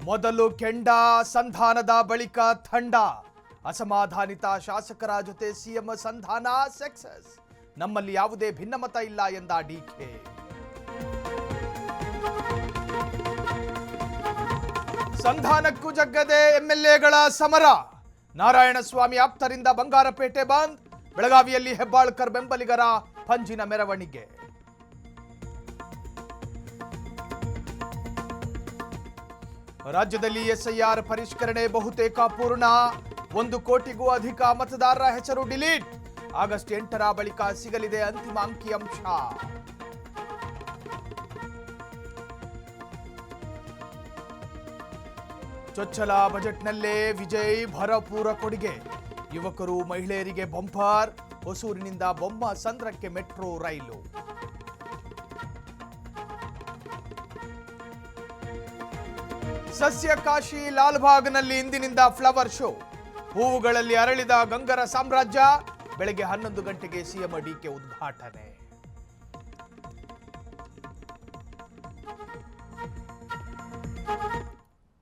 ಮೊದಲು ಕೆಂಡ ಸಂಧಾನದ ಬಳಿಕ ಥಂಡ ಅಸಮಾಧಾನಿತ ಶಾಸಕರ ಜೊತೆ ಸಿಎಂ ಸಂಧಾನ ಸಕ್ಸಸ್ ನಮ್ಮಲ್ಲಿ ಯಾವುದೇ ಭಿನ್ನಮತ ಇಲ್ಲ ಎಂದ ಡಿಕೆ ಸಂಧಾನಕ್ಕೂ ಜಗ್ಗದೆ ಎಂಎಲ್ಎಗಳ ಸಮರ ನಾರಾಯಣಸ್ವಾಮಿ ಆಪ್ತರಿಂದ ಬಂಗಾರಪೇಟೆ ಬಂದ್ ಬೆಳಗಾವಿಯಲ್ಲಿ ಹೆಬ್ಬಾಳ್ಕರ್ ಬೆಂಬಲಿಗರ ಪಂಜಿನ ಮೆರವಣಿಗೆ ರಾಜ್ಯದಲ್ಲಿ ಎಸ್ಐಆರ್ ಪರಿಷ್ಕರಣೆ ಬಹುತೇಕ ಪೂರ್ಣ 1 ಕೋಟಿಗೂ ಅಧಿಕ ಮತದಾರರ ಹೆಸರು ಡಿಲೀಟ್ ಆಗಸ್ಟ್ 8ರ ಬಳಿಕ ಸಿಗಲಿದೆ ಅಂತಿಮ ಅಂಕಿಅಂಶ ಚೊಚ್ಚಲ ಬಜೆಟ್ನಲ್ಲೇ ವಿಜಯ್ ಭರಪೂರ ಕೊಡುಗೆ ಯುವಕರು ಮಹಿಳೆಯರಿಗೆ ಬಂಪರ್ ಹೊಸೂರಿನಿಂದ ಬೊಮ್ಮಸಂದ್ರಕ್ಕೆ ಮೆಟ್ರೋ ರೈಲು ಸಸ್ಯ ಕಾಶಿ ಲಾಲ್ಬಾಗ್ನಲ್ಲಿ ಇಂದಿನಿಂದ ಫ್ಲವರ್ ಶೋ ಹೂವುಗಳಲ್ಲಿ ಅರಳಿದ ಗಂಗರ ಸಾಮ್ರಾಜ್ಯ ಬೆಳಗ್ಗೆ 11 ಗಂಟೆಗೆ ಸಿಎಂ ಡಿಕೆ ಉದ್ಘಾಟನೆ